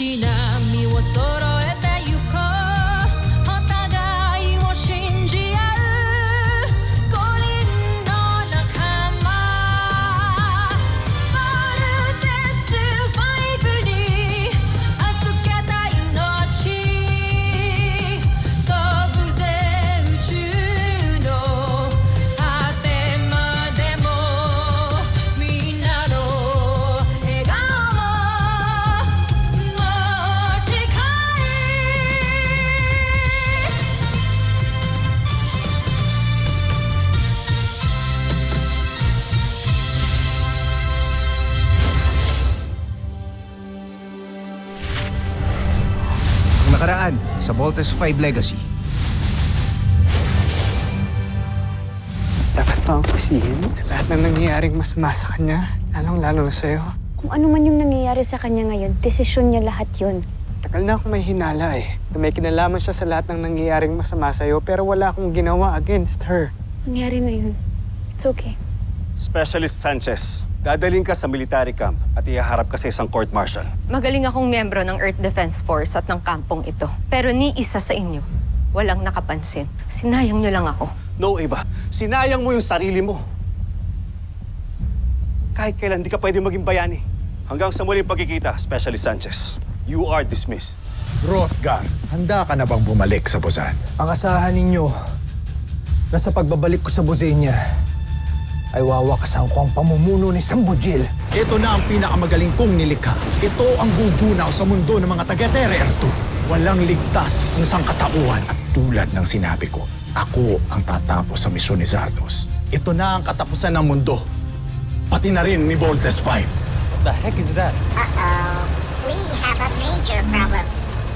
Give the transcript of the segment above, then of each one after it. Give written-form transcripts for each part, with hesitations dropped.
し波を揃えてゆこうお互いを信じ合う五人の仲間バルテス5に預けた命飛ぶぜ宇宙の果てまでもみんなの笑顔も近いAng nakaraan sa Voltes 5 Legacy. Dapat pa ang pasihin sa lahat ng nangyayaring masama sa kanya, lalong-lalo na sa'yo. Kung ano man yung nangyayari sa kanya ngayon, desisyon niya lahat yun. Tagal na akong may hinala na may kinalaman siya sa lahat ng nangyayaring masama sa'yo pero wala akong ginawa against her. Nangyari na yun. It's okay. Specialist Sanchez, dadaling ka sa military camp at ihaharap ka sa isang court-martial. Magaling akong miyembro ng Earth Defense Force at ng kampong ito. Pero ni isa sa inyo, walang nakapansin. Sinayang niyo lang ako. No, Eva. Sinayang mo yung sarili mo. Kahit kailan, di ka pwede maging bayani. Hanggang sa muling pagkikita, Specialist Sanchez, you are dismissed. Rothgar, handa ka na bang bumalik sa Busan? Ang asahan ninyo na sa pagbabalik ko sa Bosenia ay wawakasan ko ang pamumuno ni Sambujil. Ito na ang pinakamagaling kong nilikha. Ito ang gugunaw sa mundo ng mga taga-Tererto. Walang ligtas ang sangkatauhan. At tulad ng sinabi ko, ako ang tatapos sa misyon ni Zardos. Ito na ang katapusan ng mundo. Pati na rin ni Voltes 5. The heck is that? Uh-oh. We have a major problem.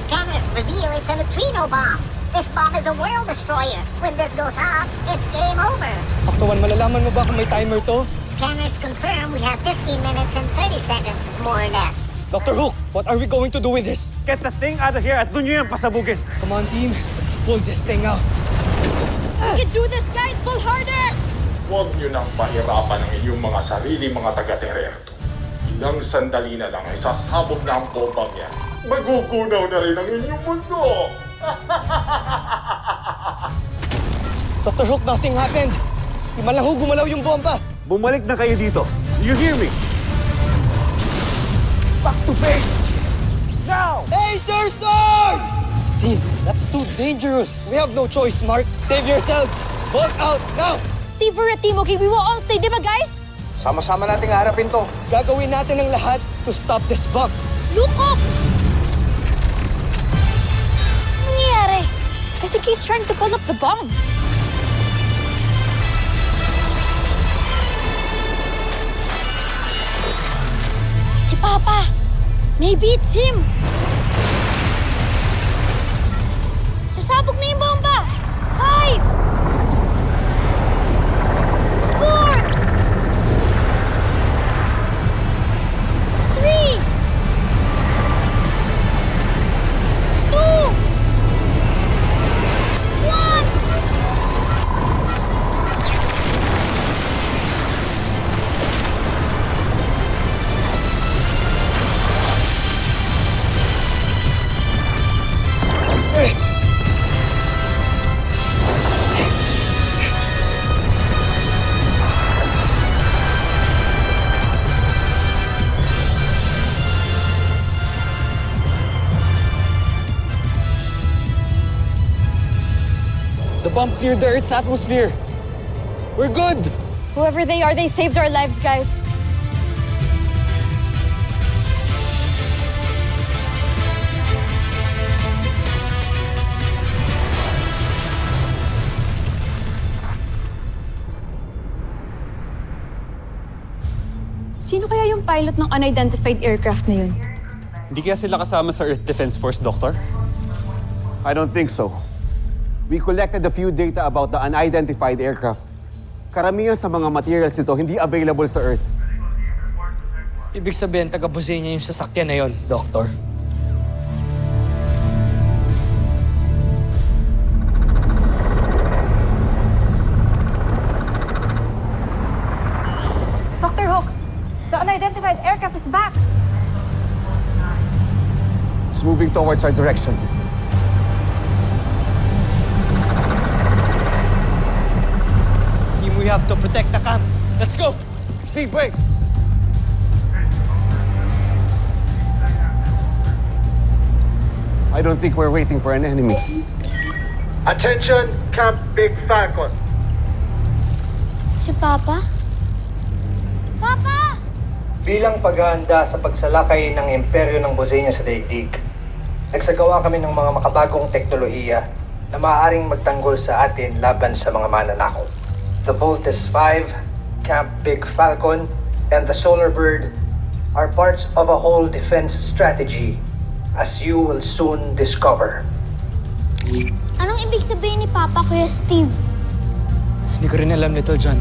Scanners reveal it's a neutrino bomb. This bomb is a world destroyer. When this goes off, it's game over. Aktuan, malalaman mo ba kung may timer to? Scanners confirm we have 15 minutes and 30 seconds, more or less. Dr. Hook, what are we going to do with this? Get the thing out of here at doon nyo yung pasabugin. Come on, team. Let's pull this thing out. We can do this, guys! Pull harder! Huwag niyo nang pahirapan ang inyong mga sarili mga taga-Tererto. Ilang sandali na lang ay sasabog na ang bombang yan. Magugunaw na rin ang inyong mundo! Dr. Hook, nothing happened. Di man lang ho gumalaw yung bomba. Bumalik na kayo dito. You hear me? Back to base! Now! Laser sword! Steve, that's too dangerous. We have no choice, Mark. Save yourselves. Bolt out, now! Steve, we're a team, okay? We will all stay, di ba, guys? Sama-sama nating harapin to. Gagawin natin ang lahat to stop this bomb. Look up! Ano nangyayari? I think he's trying to pull up the bomb. Si Papa! Maybe it's him! Sasabog na yung bomba! 5! 4! 3! 2! 1! The bomb cleared the Earth's atmosphere. We're good. Whoever they are, they saved our lives, guys. Sino kaya yung pilot ng unidentified aircraft na yun? Hindi kaya sila kasama sa Earth Defense Force, Doctor? I don't think so. We collected a few data about the unidentified aircraft. Karamihan sa mga materials nito hindi available sa Earth. Ibig sabihin, taga-Bosenia yung sasakyan na yon, Doctor. Dr. Hook, the unidentified aircraft is back. moving towards our direction. Team, we have to protect the camp. Let's go! Steve, wait! I don't think we're waiting for an enemy. Attention, Camp Big Falcon. Si Papa? Papa! Bilang paghahanda sa pagsalakay ng imperyo ng Bosenia sa daigdig, nagsagawa kami ng mga makabagong teknolohiya na maaaring magtanggol sa atin laban sa mga mananakop. The Voltes 5, Camp Big Falcon, and the Solar Bird are parts of a whole defense strategy, as you will soon discover. Anong ibig sabihin ni Papa, Kuya Steve? Hindi ko rin alam, Little John.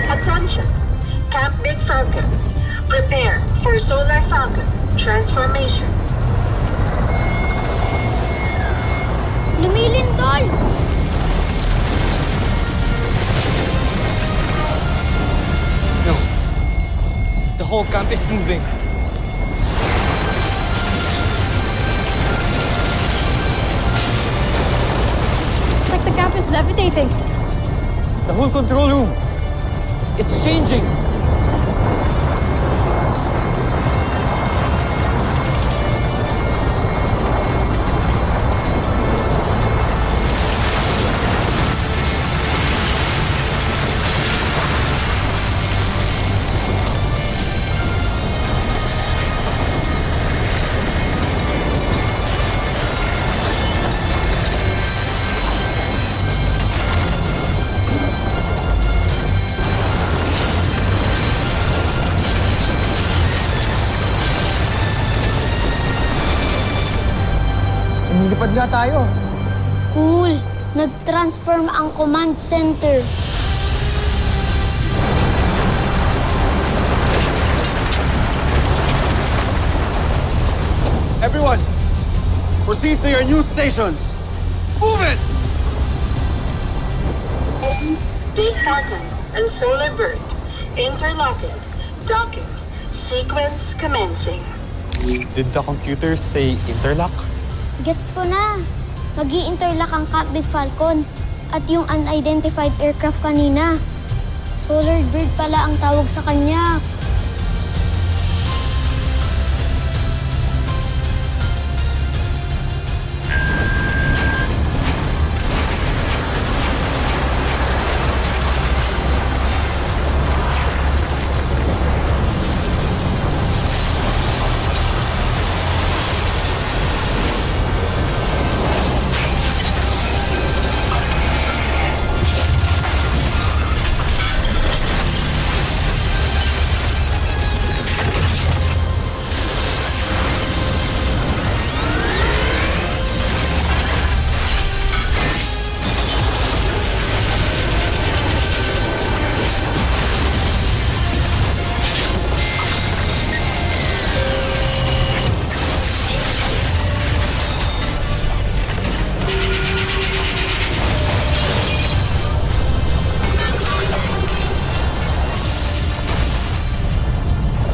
Attention! Camp Big Falcon. Prepare for Solar Falcon transformation. Lumilindol! No. The whole camp is moving. It's like the camp is levitating. The whole control room. It's changing. Nilipad nga tayo. Cool. Nag-transform ang command center. Everyone, proceed to your new stations. Move it! Big Falcon and Solar Bird. Interlocking. Docking. Sequence commencing. Did the computer say interlock? Gets ko na. Mag-i-interlock ang Camp Big Falcon at yung unidentified aircraft kanina. Solar Bird pala ang tawag sa kanya.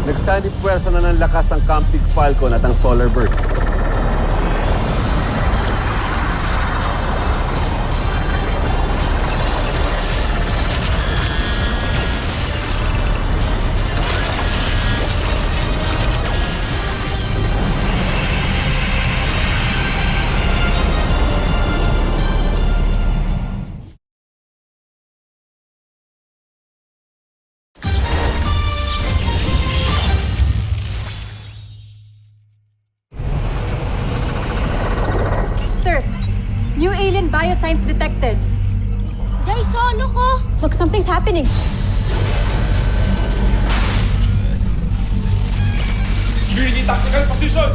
Nagsanib puwersa na ng lakas ang Camp Big Falcon at ang Solar Bird. New alien biosigns detected. Jay, solo ko! Look, something's happening. Security tactical position!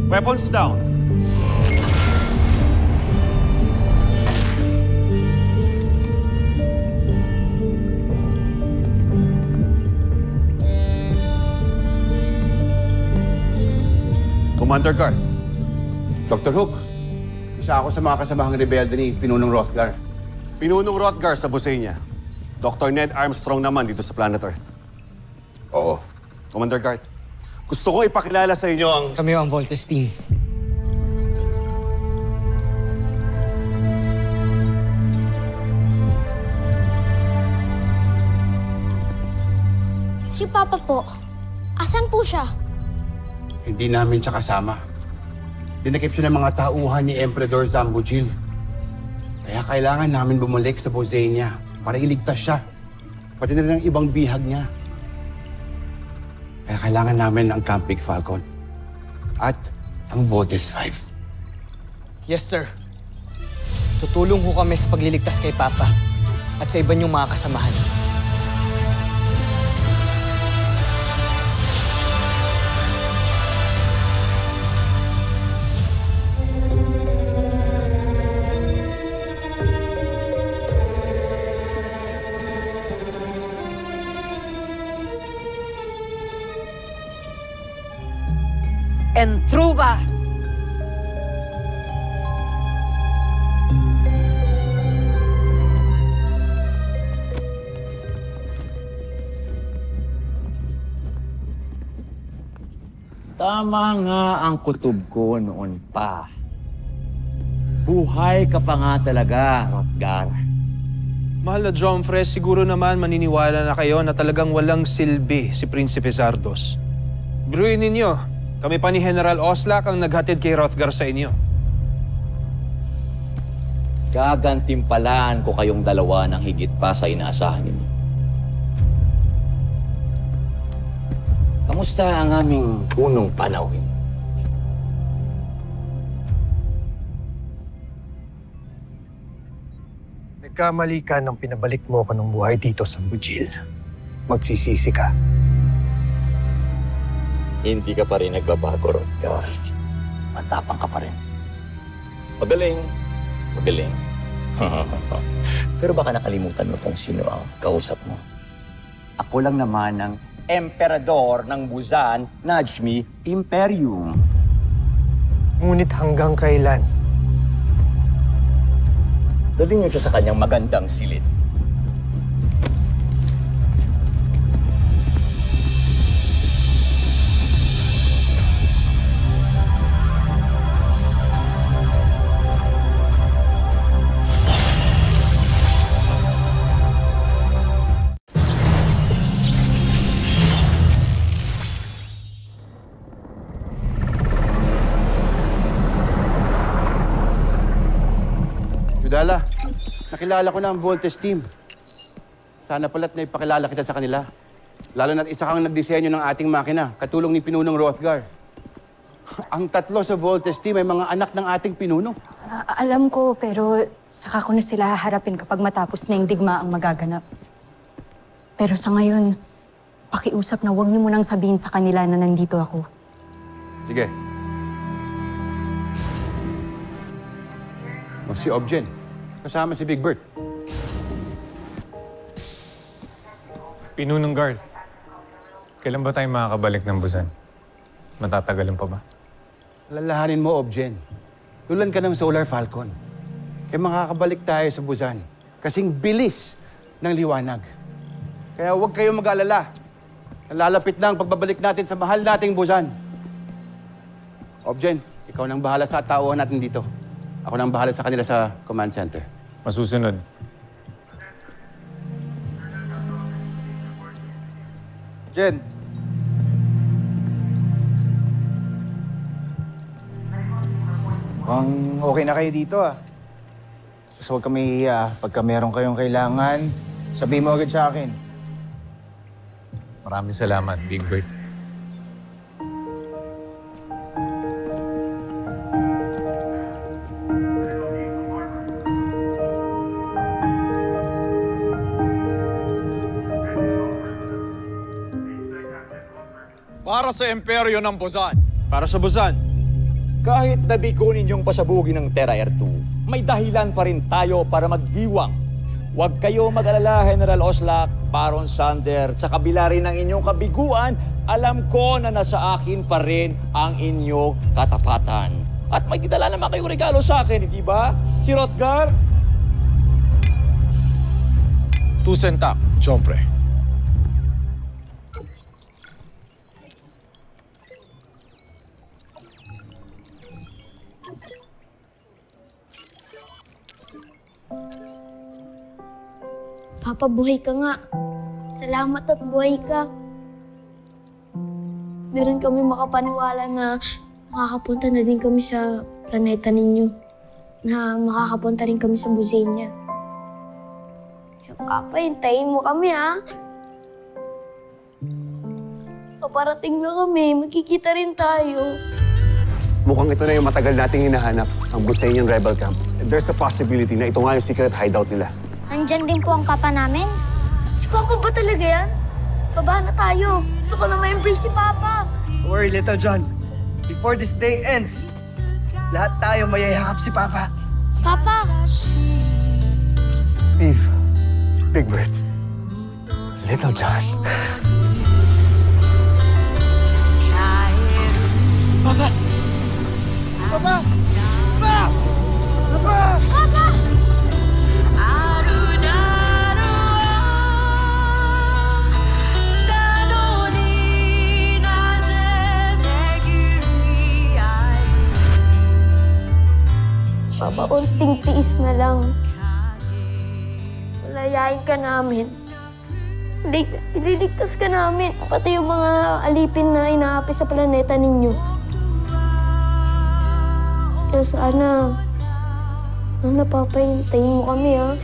Weapons down. Commander Garth. Dr. Hook, isa ako sa mga kasamahang rebelde ni Pinunong Rothgar. Pinunong Rothgar sa Busenya. Dr. Ned Armstrong naman dito sa Planet Earth. Oo. Commander Garth, gusto ko ipakilala sa inyo ang... Kami ang Voltes team. Si Papa po, asan po siya? Hindi namin siya kasama. Dinakip siya ng mga tauhan ni Emperador Zambujil. Kaya kailangan namin bumalik sa Bosenia para iligtas siya. Pati na rin ang ibang bihag niya. Kaya kailangan namin ang Camp Big Falcon. At ang Voltes 5. Yes, sir. Tutulong ho kami sa pagliligtas kay Papa at sa iba niyong mga kasamahan. Entruva! Tama nga ang kutob ko noon pa. Buhay ka pa nga talaga, Rothgar. Mahal na Jomfre, siguro naman maniniwala na kayo na talagang walang silbi si Prinsipe Zardos. Biruin ninyo, kami pa ni General Oslak ang naghatid kay Rothgar sa inyo. Gagantimpalaan ko kayong dalawa ng higit pa sa inaasahan ninyo. Kamusta ang aming unong panahon? Nagkamali ka nang pinabalik mo ko ng buhay dito sa Bujil. Magsisisi ka. Hindi ka pa rin nagbabago, Rothgar. Matapang ka pa rin. Magaling. Magaling. Pero baka nakalimutan mo kung sino ang kausap mo. Ako lang naman ang Emperador ng Buzan, Najmi Imperium. Ngunit hanggang kailan? Dalhin niyo siya sa kanyang magandang silid. Judala, nakilala ko na ang Voltes team. Sana pala't naipakilala kita sa kanila. Lalo na't isa kang nagdisenyo ng ating makina, katulong ni Pinunong Rothgar. Ang tatlo sa Voltes team ay mga anak ng ating pinuno. Alam ko, pero saka ko na sila haharapin kapag matapos na yung digma ang magaganap. Pero sa ngayon, pakiusap na huwag niyo munang sabihin sa kanila na nandito ako. Sige. O si Objen, kasama si Big Bert. Pinunong Garth, kailan ba tayo makakabalik ng Busan? Matatagalan pa ba? Lalahanin mo, Objen. Tulan ka ng Solar Falcon. Kaya makakabalik tayo sa Busan. Kasing bilis ng liwanag. Kaya huwag kayong mag-alala. Lalapit na ang pagbabalik natin sa mahal nating Busan. Objen, ikaw nang bahala sa tauhan natin dito. Ako nang bahala sa kanila sa command center. Masusunod. Jen. Mukhang okay na kayo dito ah. Gusto huwag kami hiya. Pagka meron kayong kailangan, sabihin mo agad sa akin. Maraming salamat, Big Bird. Para sa imperyo ng Busan. Para sa Busan. Kahit nabiko ninyong pasabugin ng Terra Air 2, may dahilan pa rin tayo para magdiwang. Huwag kayo mag-alala, General Oslak, Baron Sander. Sa kabila rin ng inyong kabiguan, alam ko na nasa akin pa rin ang inyong katapatan. At may didala naman kayong regalo sa akin, hindi ba? Si Rotgar? Tusentak, Chomfre. Papa, buhay ka nga. Salamat at buhay ka. Di rin kami makapaniwala na makakapunta na din kami sa planeta ninyo. Na makakapunta rin kami sa Buzenia. Kaya Papa, hintayin mo kami ha. Paparating na kami, magkikita rin tayo. Mukhang ito na yung matagal nating hinahanap, ang Busenian Rebel Camp. And there's a possibility na ito nga yung secret hideout nila. Nandyan din po ang kapa namin. Si Papa ba talaga yan? Baba na tayo. Gusto ko na ma-embrace si Papa. Don't worry, Little John. Before this day ends, lahat tayo mayayakap si Papa. Papa! Steve, Big Bird, Little John. Papa! Papa! Papa! Papa! Papa! Papa, unting tiis na lang. Malayain ka namin. Ililigtas ka namin. Pati yung mga alipin na inaapi sa planeta ninyo. Kaya sana Papa, hintayin mo kami, ha?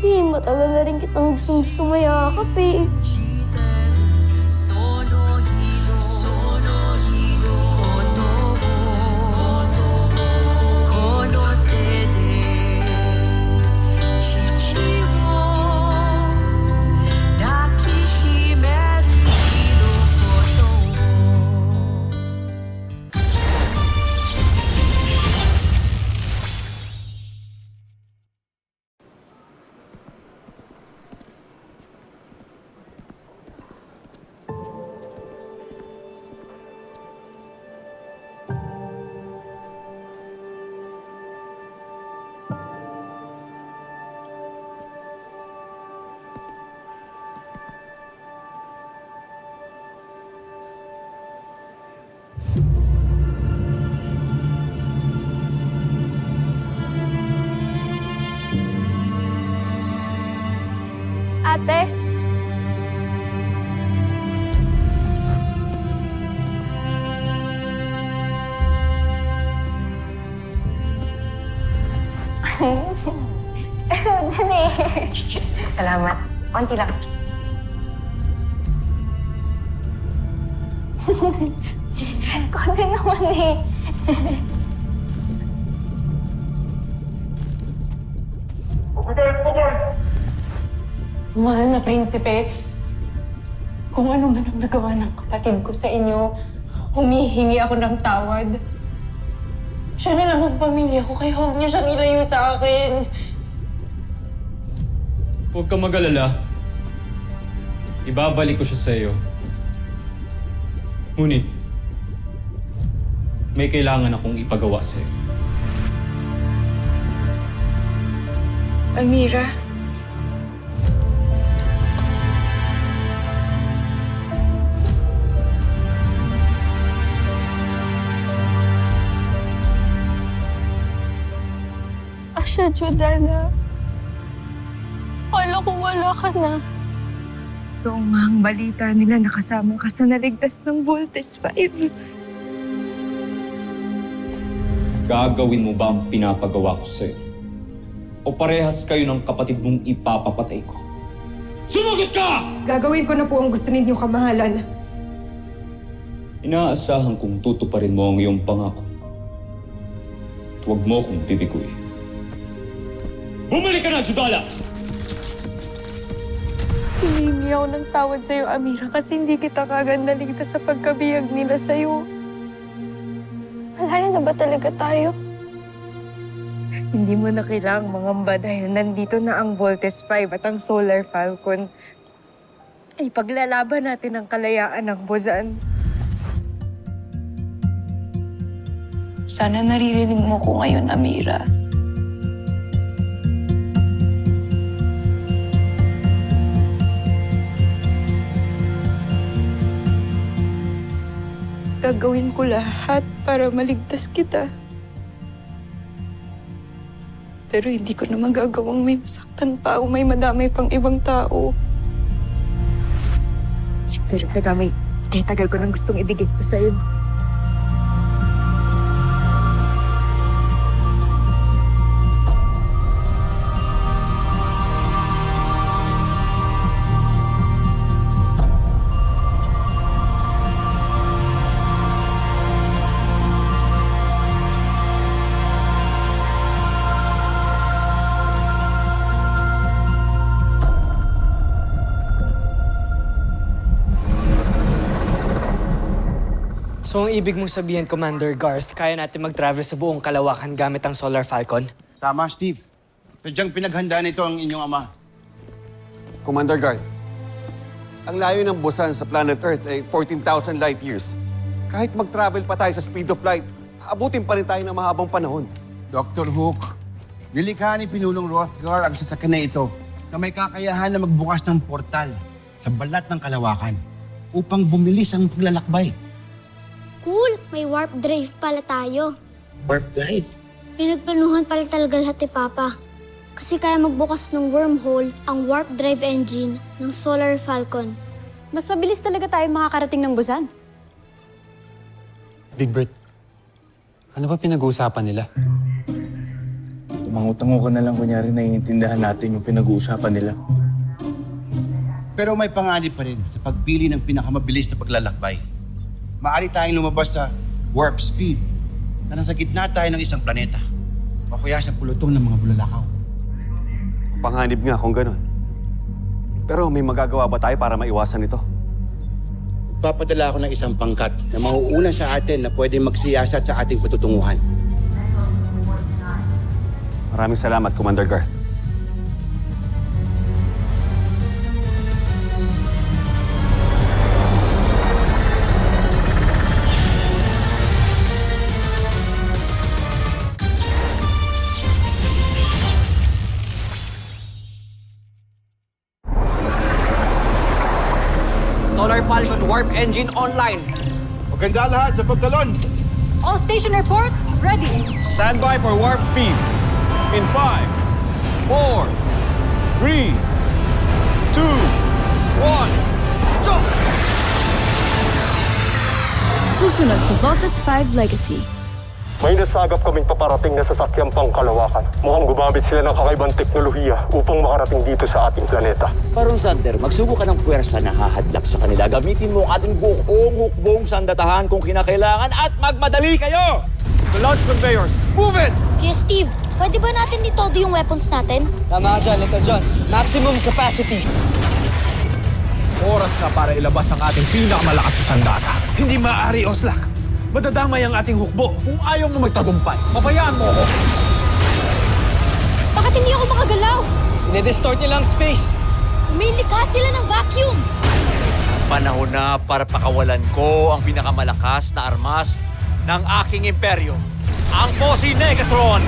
Matagal na rin kitang gusto mayakap, eh. Ate? Dali. Salamat. Konti lang. Konti naman, eh. Mahal na prinsipe, kung ano man ang nagawa ng kapatid ko sa inyo, humihingi ako ng tawad. Siya na lang ang pamilya ko, kaya huwag niyo siyang ilayo sa akin. Huwag ka mag-alala. Ibabalik ko siya sa iyo. Ngunit, may kailangan akong ipagawa sa iyo. Amira? Asya, Jordana. Akala ko wala ka na. Ito nga ang balita nila, nakasama ka sa naligtas ng Voltes 5. Gagawin mo ba ang pinapagawa ko sa iyo? O parehas kayo ng kapatid mong ipapapatay ko? Sumagot ka! Gagawin ko na po ang gusto ninyo, kamahalan. Inaasahan kong tutuparin mo ang iyong pangako. At huwag mo akong bibiguin. Bumalik ka na, Judala! Hihingi ako ng tawad sa'yo, Amira, kasi hindi kita kagad naligtas sa pagkabihag nila sa'yo. Malaya na ba talaga tayo? Hindi mo na kailangang mangamba dahil nandito na ang Voltes 5 at ang Solar Falcon. Ipaglalaban natin ang kalayaan ng Buzan. Sana naririnig mo ko ngayon, Amira. Gagawin ko lahat para maligtas kita. Pero hindi ko na magagawang may masaktan pa o may madamay pang ibang tao. Pero kaya tagal ko nang gustong ibigay ko sa'yo. So, ang ibig mong sabihin, Commander Garth, kaya natin mag-travel sa buong kalawakan gamit ang Solar Falcon? Tama, Steve. Sadyang pinaghandaan ito ang inyong ama. Commander Garth, ang layo ng Busan sa planet Earth ay 14,000 light years. Kahit mag-travel pa tayo sa speed of light, abutin pa rin tayo ng mahabang panahon. Dr. Hook, nilikha ni Pinulong Rothgar ang sasakyan na ito na may kakayahan na magbukas ng portal sa balat ng kalawakan upang bumilis ang paglalakbay. Cool! May warp drive pala tayo. Warp drive? Pinagplanuhan pala talaga lahat ni Papa. Kasi kaya magbukas ng wormhole ang warp drive engine ng Solar Falcon. Mas mabilis talaga tayo makakarating ng Busan. Big Bird, ano ba pinag-uusapan nila? Tumango-tango ka na lang, kunyari naiintindihan natin yung pinag-uusapan nila. Pero may panganib pa rin sa pagpili ng pinakamabilis na paglalakbay. Maaari tayong lumabas sa warp speed na nasa gitna tayo ng isang planeta o kaya sa pulutong ng mga bulalakaw. Panganib nga kung ganun. Pero may magagawa ba tayo para maiwasan ito? Papadala ako ng isang pangkat na mauuna sa atin na pwede magsiyasat sa ating patutunguhan. Maraming salamat, Commander Garth. Solar Falcon Warp Engine online. Maganda lahat sa pagtalon. All station reports, ready. Stand by for warp speed. In 5, 4, 3, 2, 1, jump! Susunod sa Voltes 5 Legacy. May nasagap kaming paparating na sasakyan pang kalawakan. Mukhang gumamit sila ng kakaibang teknolohiya upang makarating dito sa ating planeta. Parang Sander, magsubo ka ng puwersa na hahadlak sa kanila. Gamitin mo ang ating buong hukbong sandatahan kung kinakailangan at magmadali kayo! The launch conveyors, move it! Kuya Steve, pwede ba natin itodo yung weapons natin? Tama ka dyan, Lito John. Maximum capacity. Oras na para ilabas ang ating pinakamalakas sa sandata. Hindi maaari, Oslak. Madadamay ang ating hukbo. Kung ayaw mo magtagumpay, pabayaan mo ako. Bakit hindi ako makagalaw? Dinidistort nila ang space. Umilikha sila ng vacuum. Panahon na para pakawalan ko ang pinakamalakas na armas ng aking imperyo, ang Posi Negatron!